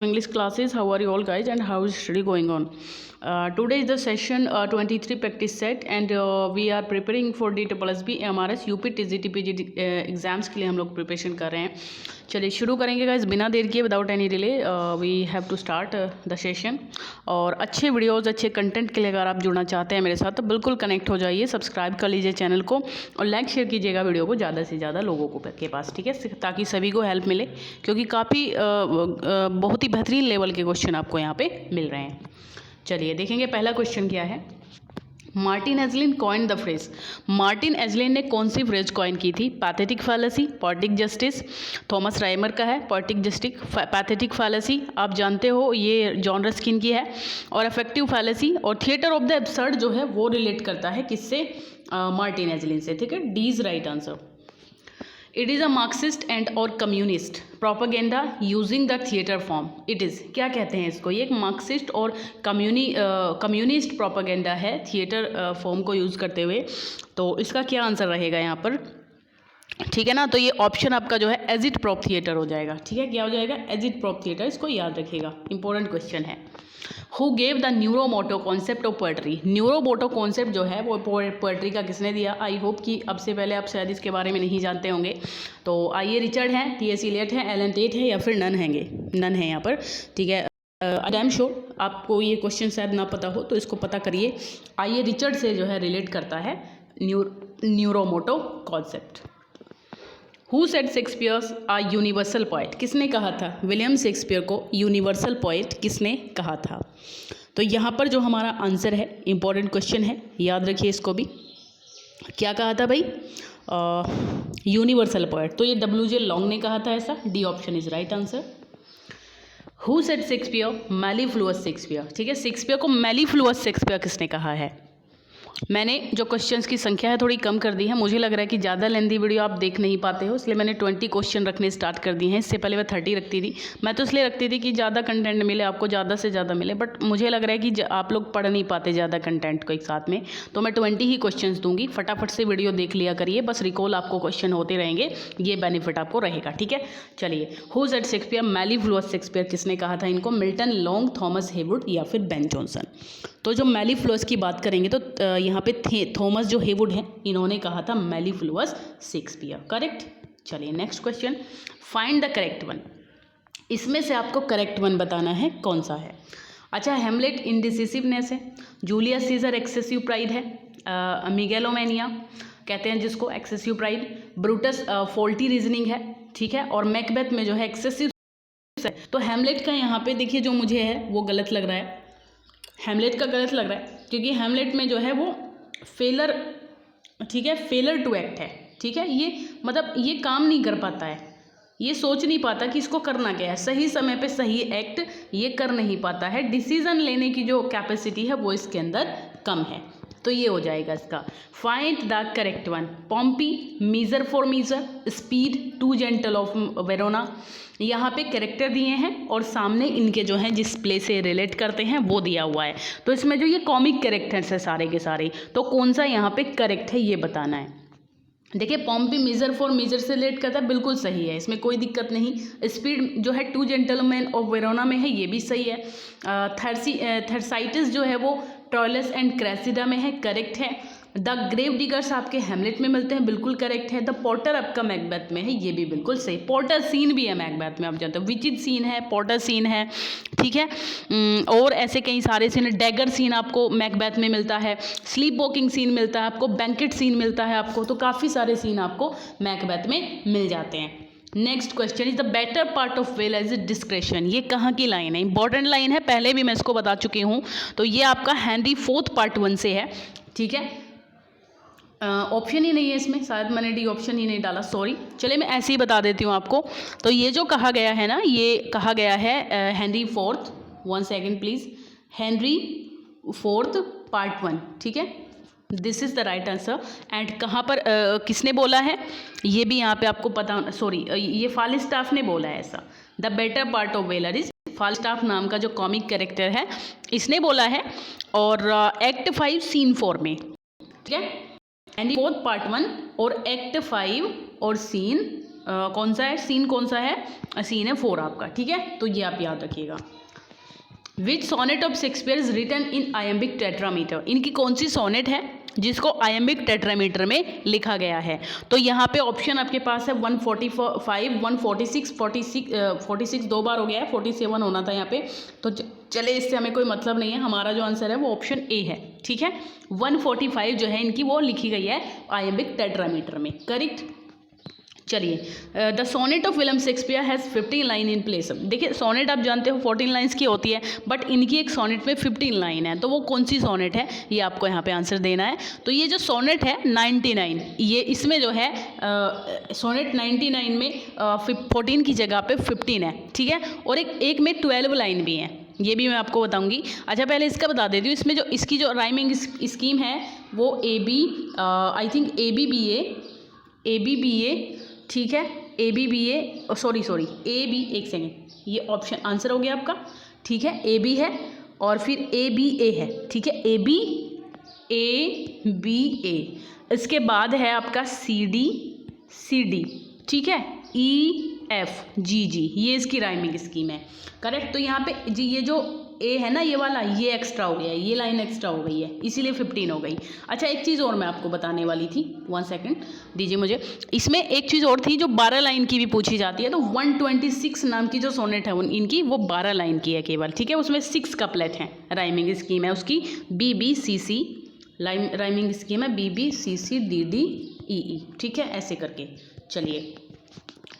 English classes. How are you all guys, and how is study going on? Today is the session 23 practice set, and we are preparing for DSSB MRS UP TGT PG exams के लिए हम लोग preparation कर रहे हैं। चलिए शुरू करेंगे गाइज बिना देर किए, without any delay we have to start the session. और अच्छे वीडियोस अच्छे कंटेंट के लिए अगर आप जुड़ना चाहते हैं मेरे साथ तो बिल्कुल कनेक्ट हो जाइए, सब्सक्राइब कर लीजिए चैनल को और लाइक शेयर कीजिएगा वीडियो को ज़्यादा से ज़्यादा लोगों को के पास, ठीक है, ताकि सभी को हेल्प मिले, क्योंकि काफ़ी बहुत ही बेहतरीन लेवल के क्वेश्चन आपको यहाँ पे मिल रहे हैं। चलिए देखेंगे पहला क्वेश्चन क्या है। Martin Esslin coin the phrase. Martin Esslin ने कौन सी फ्रेज कॉइन की थी? Pathetic fallacy, poetic justice. Thomas Rymer का है पोएटिक जस्टिक। पैथेटिक फैलेसी आप जानते हो ये जॉन रस्किन की है। और अफेक्टिव फैलेसी और थिएटर ऑफ द एब्सर्ड जो है वो रिलेट करता है किससे? मार्टिन एजलिन से, ठीक है। D is right answer. It is a Marxist and और communist propaganda using the theatre form. It is क्या कहते हैं इसको? ये एक मार्क्सिस्ट और कम्युनिस्ट प्रोपागेंडा है थिएटर फॉर्म को यूज़ करते हुए। तो इसका क्या आंसर रहेगा यहाँ पर, ठीक है ना? तो ये ऑप्शन आपका जो है एजिट प्रोप थिएटर हो जाएगा, ठीक है। क्या हो जाएगा? एजिट प्रोप थिएटर, इसको याद रखिएगा, इंपॉर्टेंट क्वेश्चन है। Who gave the neuromoto concept of poetry. Neuromoto concept जो है वो पोएट्री का किसने दिया? आई होप कि अब से पहले आप शायद इसके बारे में नहीं जानते होंगे। तो आइए रिचर्ड हैं, टी एस इलियट है, एलन टेट है, या फिर नन हैंगे? नन है यहाँ पर, ठीक है। आई एम श्योर आपको ये क्वेश्चन शायद ना पता हो, तो इसको पता करिए। आइए रिचर्ड से जो है रिलेट करता है neuromoto concept. Who said Shakespeare a universal poet. किसने कहा था विलियम शेक्सपियर को यूनिवर्सल पोएट? किसने कहा था? तो यहाँ पर जो हमारा आंसर है, इंपॉर्टेंट क्वेश्चन है, याद रखिए इसको भी। क्या कहा था भाई? Universal poet. तो ये WJ लॉन्ग ने कहा था ऐसा। D option is right answer. Who said Shakespeare mellifluous Shakespeare, ठीक है। शेक्सपियर को मेलिफ्लुअस शेक्सपियर किसने कहा है? मैंने जो क्वेश्चंस की संख्या है थोड़ी कम कर दी है। मुझे लग रहा है कि ज़्यादा लेंदी वीडियो आप देख नहीं पाते हो, इसलिए मैंने 20 क्वेश्चन रखने स्टार्ट कर दिए हैं। इससे पहले मैं 30 रखती थी। मैं तो इसलिए रखती थी कि ज़्यादा कंटेंट मिले आपको, ज़्यादा से ज़्यादा मिले, बट मुझे लग रहा है कि आप लोग पढ़ नहीं पाते ज़्यादा कंटेंट को एक साथ में, तो मैं 20 ही क्वेश्चन दूंगी। फटाफट से वीडियो देख लिया करिए, बस रिकॉल आपको क्वेश्चन होते रहेंगे, ये बेनिफिट आपको रहेगा, ठीक है। चलिए, who said Shakespeare mellifluous Shakespeare किसने कहा था इनको? मिल्टन लॉन्ग, थॉमस हेवुड या फिर बेन जॉनसन। तो जो मेलिफ्लुअस की बात करेंगे तो यहाँ पे थॉमस जो हेवुड हैं इन्होंने कहा था मेलिफ्लुअस शेक्सपियर, करेक्ट। चलिए next question, find the correct one. इसमें से आपको करेक्ट वन बताना है, कौन सा है? अच्छा, हेमलेट इंडिसिसिवनेस है, जूलियस सीजर एक्सेसिव प्राइड है, मिगेलोमेनिया कहते हैं जिसको excessive pride, Brutus faulty reasoning है, ठीक है, और मैकबेथ में जो है एक्सेसिव है। तो हेमलेट का यहाँ पे देखिए जो मुझे है वो गलत लग रहा है, हेमलेट का गलत लग रहा है, क्योंकि हेमलेट में जो है वो फेलर, ठीक है, फेलर टू एक्ट है, ठीक है। ये मतलब ये काम नहीं कर पाता है, ये सोच नहीं पाता कि इसको करना क्या है, सही समय पे सही एक्ट ये कर नहीं पाता है, डिसीजन लेने की जो कैपेसिटी है वो इसके अंदर कम है। तो ये हो जाएगा इसका। Find the correct one. Pompey, measure for measure, Speed, two gentlemen of Verona. यहाँ पे कैरेक्टर दिए हैं और सामने इनके जो हैं जिस प्ले से रिलेट करते हैं वो दिया हुआ है। तो इसमें जो ये कॉमिक कैरेक्टर्स है सारे के सारे, तो कौन सा यहाँ पे करेक्ट है ये बताना है। देखिए, पॉम्पी मीजर फॉर मीजर से रिलेट करता है, बिल्कुल सही है, इसमें कोई दिक्कत नहीं। स्पीड जो है टू जेंटलमैन ऑफ वेरोना में है, ये भी सही है। थर्साइटिस जो है वो ट्रॉयलस एंड क्रेसिडा में है, करेक्ट है। द ग्रेव डिगर्स आपके हेमलेट में मिलते हैं, बिल्कुल करेक्ट है। द पोर्टर आपका मैकबेथ में है, ये भी बिल्कुल सही। पोर्टर सीन भी है मैकबेथ में, आप जानते हो, विचित सीन है, पोर्टर सीन है, ठीक है। और ऐसे कई सारे सीन, डैगर सीन आपको मैकबेथ में मिलता है, स्लीप वॉकिंग सीन मिलता है आपको, बैंकेट सीन मिलता है आपको, तो काफ़ी सारे सीन आपको मैकबेथ में मिल जाते हैं। Next question is the better part of well is discretion. ये कहाँ की लाइन है? इंपॉर्टेंट लाइन है, पहले भी मैं इसको बता चुकी हूँ। तो ये आपका हेनरी फोर्थ पार्ट 1 से है, ठीक है। ऑप्शन ही नहीं है इसमें, शायद मैंने डी ऑप्शन ही नहीं डाला, सॉरी। चलिए मैं ऐसे ही बता देती हूँ आपको। तो ये जो कहा गया है ना, ये कहा गया है Henry fourth, 1 second please, Henry fourth part 1, ठीक है। This is the right answer. And कहाँ पर किसने बोला है ये भी यहाँ पे आपको पता, सॉरी ये फालिस्टाफ ने बोला है ऐसा। The better part of valour is, Falstaff नाम का जो कॉमिक कैरेक्टर है इसने बोला है, और एक्ट 5 सीन 4 में, ठीक है। एंड फोर्थ पार्ट 1 और एक्ट 5 और सीन कौन सा है सीन, कौन सा है सीन है 4 आपका, ठीक है। तो ये आप याद रखिएगा। Which sonnet of Shakespeare is written in iambic tetrameter, इनकी कौन सी सोनेट है जिसको आयम्बिक टेट्रामीटर में लिखा गया है। तो यहाँ पे ऑप्शन आपके पास है 145, 146, 46 2 बार हो गया है, 47 होना था यहाँ पे। तो चले इससे हमें कोई मतलब नहीं है, हमारा जो आंसर है वो ऑप्शन ए है, ठीक है। 145 जो है इनकी वो लिखी गई है आयम्बिक टेट्रामीटर में, करेक्ट। चलिए the sonnet of William Shakespeare has 15 line in place. देखिए सोनेट आप जानते हो 14 लाइन्स की होती है, बट इनकी एक सोनेट में 15 लाइन है, तो वो कौन सी सोनेट है ये आपको यहाँ पे आंसर देना है। तो ये जो सोनेट है 99, ये इसमें जो है सोनेट 99 में 14 की जगह पे 15 है, ठीक है। और एक में 12 लाइन भी है, ये भी मैं आपको बताऊंगी। अच्छा पहले इसका बता देती हूँ, इसमें जो इसकी जो राइमिंग स्कीम है वो आई थिंक ए बी ए, ठीक है। ए बी एक सेकेंड, ये ऑप्शन आंसर हो गया आपका, ठीक है। ए बी है और फिर ए बी ए है, ठीक है। ए बी ए, इसके बाद है आपका सी डी, ठीक है। ई एफ जी, ये इसकी राइमिंग स्कीम है, करेक्ट। तो यहाँ पे जी ये जो ए है ना ये वाला, ये एक्स्ट्रा हो गया है, ये लाइन एक्स्ट्रा हो गई है, इसीलिए 15 हो गई। अच्छा एक चीज़ और मैं आपको बताने वाली थी, 1 सेकेंड दीजिए मुझे। इसमें एक चीज़ और थी जो 12 लाइन की भी पूछी जाती है। तो 126 नाम की जो सोनेट है इनकी वो 12 लाइन की है केवल, ठीक है। उसमें 6 कपलेट हैं, राइमिंग स्कीम है उसकी BBCC, राइमिंग स्कीम है BBCC DDEE, ठीक है, ऐसे करके। चलिए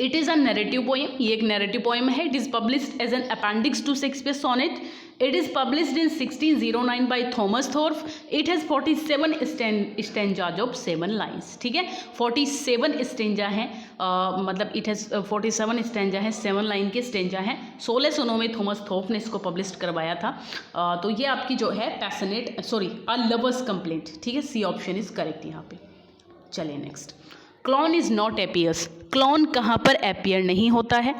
it is a narrative poem, ये एक नैरेटिव पोएम है। It is published as an appendix to Shakespeare sonnet. It is published in 1609 by Thomas Thorpe. It has 47 stanzas of 7 lines, ठीक है। 47 स्टेंजा हैं, मतलब इट हैज़ 47 स्टेंजा हैं, 7 line के stanza हैं। 1609 में थॉमस थॉर्प ने इसको पब्लिश करवाया था। तो ये आपकी जो है अ लवर्स कंप्लेंट, ठीक है। सी ऑप्शन इज़ करेक्ट यहाँ पे। चलिए next, clone is not appears, clone कहाँ पर एपियर नहीं होता है।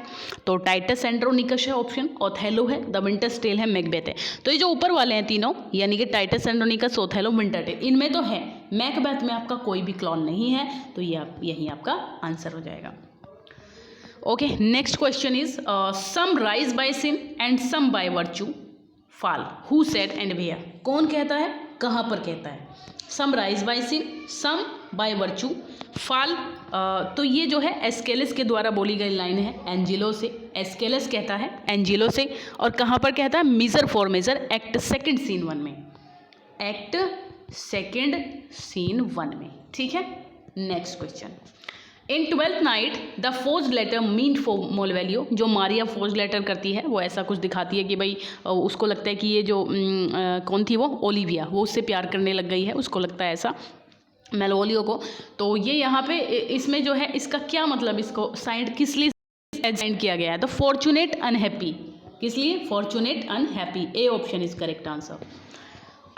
तो टाइटस एंड्रोनिकस है ऑप्शन, ओथेलो है, द विंटर्स टेल है, मैकबेथ है। तो ये जो ऊपर वाले हैं तीनों, यानी कि Titus Andronicus, Othello, winter tale, इनमें तो है, मैकबेथ में आपका कोई भी क्लोन नहीं है, तो ये यही आपका आंसर हो जाएगा। Okay next question is some rise by sin and some by virtue fall, who said and where, कौन कहता है, कहाँ पर कहता है। Some rise by sin, some by virtue, fall तो ये जो है एस्केलस के द्वारा बोली गई लाइन है, एंजिलो से। एस्केलस कहता है एंजिलो से, और कहाँ पर कहता है, measure for measure, act second scene 1 में, एक्ट सेकंड सीन 1 में, ठीक है। Next question, in 12th night the forged letter mean for Malvolio, जो मारिया फोर्ज्ड लेटर करती है वो ऐसा कुछ दिखाती है कि भाई उसको लगता है कि ये जो कौन थी वो ओलिविया, वो उससे प्यार करने लग गई है, उसको लगता है ऐसा मेलवोलियो को। तो ये यहाँ पे इसमें जो है इसका क्या मतलब, इसको साइड किस लिए साइड किया गया है, तो फॉर्चुनेट अनहैप्पी, किस लिए, fortunate unhappy, A option is correct answer.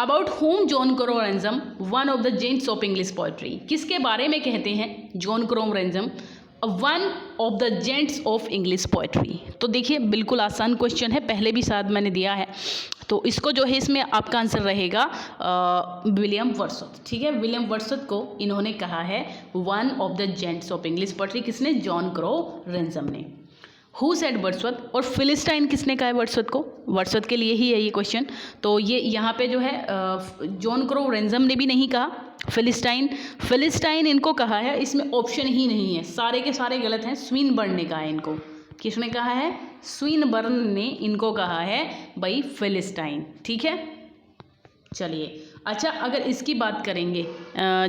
About home John crow ransom one of the gents of English poetry, किसके बारे में कहते हैं John crow ransom, one of the gents of English poetry. तो देखिए बिल्कुल आसान क्वेश्चन है, पहले भी शायद मैंने दिया है। तो इसको जो है इसमें आपका आंसर रहेगा विलियम वर्ड्सवर्थ, ठीक है। विलियम वर्ड्सवर्थ को इन्होंने कहा है one of the gents of English poetry, किसने, जॉन क्रो रैंसम ने। हु सेड वर्ड्सवर्थ, और फिलिस्टाइन किसने कहा है वर्ड्सवर्थ को, वर्ड्सवर्थ के लिए ही है ये क्वेश्चन। तो ये यहाँ पे जो है जॉन क्रो रैंसम ने भी नहीं कहा, फिलिस्टाइन इनको कहा है, इसमें ऑप्शन ही नहीं है, सारे के सारे गलत हैं। स्विनबर्न ने कहा है इनको, किसने कहा है, स्विनबर्न ने इनको कहा है भाई फिलिस्टाइन, ठीक है। चलिए अच्छा अगर इसकी बात करेंगे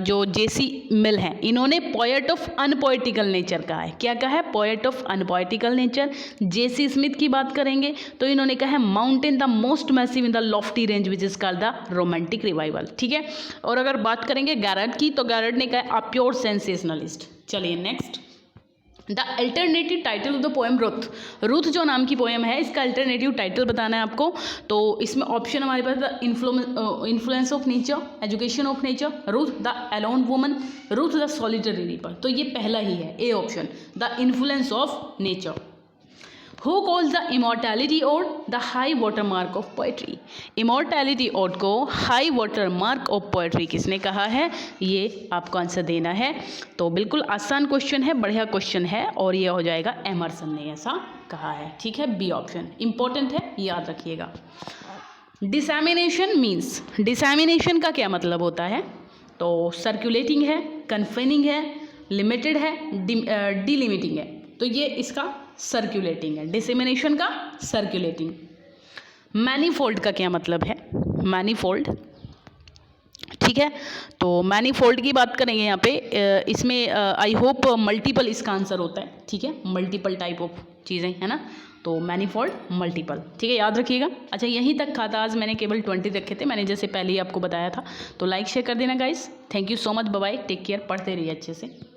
जो जेसी मिल हैं, इन्होंने पोएट ऑफ अनपोएटिकल नेचर कहा है, क्या कहा है, poet of unpoetical nature. JC Smith की बात करेंगे तो इन्होंने कहा है mountain the most massive in the lofty range which is called the romantic revival, ठीक है। और अगर बात करेंगे गैरट की, तो गैरट ने कहा है अ प्योर सेंसेशनलिस्ट। चलिए next, the alternative title of the poem Ruth जो नाम की पोएम है, इसका अल्टरनेटिव टाइटल बताना है आपको। तो इसमें ऑप्शन हमारे पास the influence of nature, education of nature, Ruth the alone woman, Ruth the solitary reaper. तो ये पहला ही है, A option, the influence of nature. Who calls the immortality ode the high water mark of poetry? Immortality ode को high water mark of poetry किसने कहा है? ये आपको आंसर देना है। तो बिल्कुल आसान क्वेश्चन है, बढ़िया क्वेश्चन है, और ये हो जाएगा एमर्सन ने ऐसा कहा है। ठीक है, बी ऑप्शन इंपॉर्टेंट है, याद रखिएगा। डिसैमिनेशन मीन्स, डिसैमिनेशन का क्या मतलब होता है? तो सर्कुलेटिंग है, कन्फाइनिंग है, लिमिटेड है, डिलिमिटिंग है। तो ये इसका सर्कुलेटिंग है, डिसेमिनेशन का सर्कुलेटिंग। मैनीफोल्ड का क्या मतलब है? मैनीफोल्ड, ठीक है, तो मैनीफोल्ड की बात करेंगे यहाँ पे। इसमें आई होप मल्टीपल इसका आंसर होता है। ठीक है, मल्टीपल टाइप ऑफ चीज़ें, है ना, तो मैनीफोल्ड मल्टीपल। ठीक है, याद रखिएगा। अच्छा, यहीं तक था आज, मैंने केवल 20 रखे थे, मैंने जैसे पहले ही आपको बताया था। तो लाइक शेयर कर देना guys. Thank you so much, bye bye, take care, पढ़ते रहिए अच्छे से।